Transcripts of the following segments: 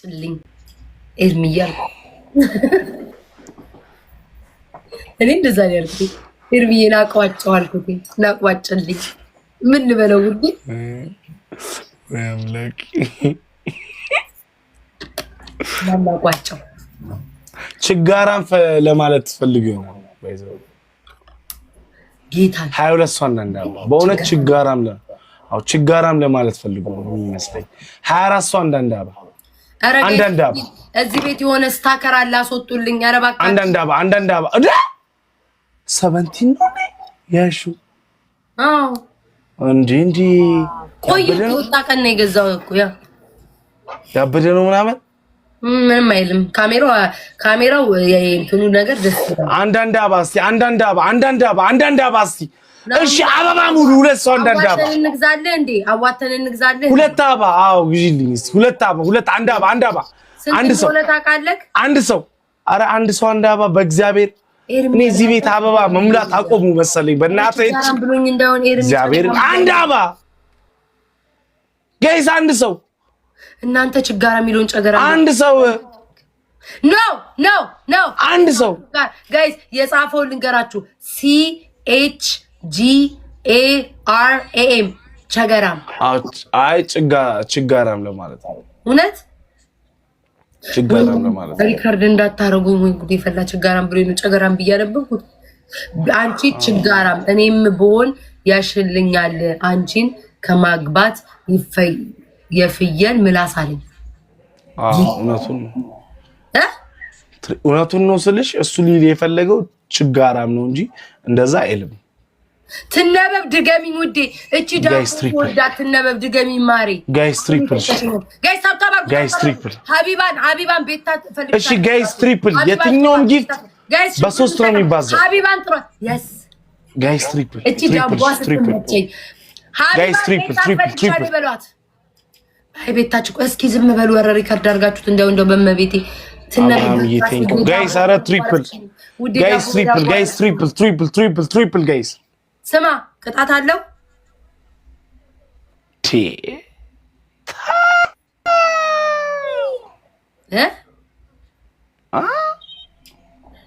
ቋጭልኝ ኤርሚያል እኔ እንደዛ ነው ያልኩት። ኤርሚዬን አቋጨው አልኩት። ናቋጭልኝ ምን ልበለው ውዴ? አምላክ ናቋጨው ችጋራም ለማለት ፈልጎ ነው ባይዘው ጌታ 22 ሰው እንዳንዳባ በእውነት ችጋራም ለማለት ፈልጎ ነው የሚመስለኝ 24 ሰው እንዳንዳባ አንዳንዳባ እዚህ ቤት የሆነ ስታከር አለ አስወጡልኝ። ኧረ እባክህ አንዳንዳባ እዳ 17 ነው ያሹ አዎ እንጂ ቆይ ወጣቀን ነው የገዛው እኮ ያበደ ነው ምናምን ምንም አይልም። ካሜራው የእንትኑ ነገር ደስ ይላል። አንዳንዳባ እስቲ እሺ አበባ ሙሉ 2 ሰው አንዳንዳባ አዋተን እንግዛለን ሁለት አበባ አዎ ግዢልኝ እስቲ አንድ አበባ አንድ ሰው ታውቃለህ አንድ ሰው ኧረ አንድ ሰው አንድ አበባ በእግዚአብሔር እኔ እዚህ ቤት አበባ መሙላት አቆሙ መሰለኝ በእናትህ እግዚአብሔር አንድ አበባ ጋይስ አንድ ሰው እናንተ ችጋራ የሚሉን ጨገራ አንድ ሰው ኖ አንድ ሰው ጋይስ የጻፈው ልንገራችሁ CHGARAM ቸገራም አይ ችጋራም ለማለት ነው እውነት ችጋራም ለማለት ነው ሪካርድ እንዳታረጉኝ ወይ ጉዴ ፈላ ችጋራም ብሎ ነው ጨገራም ብያለብኩት አንቺ ችጋራም እኔም ብሆን ያሽልኛል አንቺን ከማግባት የፍየል ምላስ አለኝ እውነቱን ነው ስልሽ እሱ ሊል የፈለገው ችጋራም ነው እንጂ እንደዛ አይልም ትነበብ ድገሚኝ ውዴ እቺ ዳስ ወዳ ትነበብ ድገሚኝ ማሪ ጋይስ ትሪፕል ሀቢባን ቤታ ፈልግ እሺ ጋይስ ትሪፕል የትኛውም ጊፍት በሶስት ነው የሚባዛው ሀቢባን ጥሩ yes ጋይስ ትሪፕል እቺ ዳስ ትሪፕል ጋይስ ትሪፕል በሏት አይ ቤታችሁ እስኪ ዝም በሉ ወረ ሪካርድ አድርጋችሁት እንደው በመቤቴ ትነበብ ጋይስ አረ ትሪፕል ጋይስ ስማ ቅጣት አለው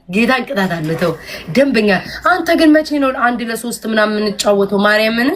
ጌታን ቅጣት አለ ተው ደንበኛ አንተ ግን መቼ ነው 1 ለ3 ምናምን የምንጫወተው ማርያምን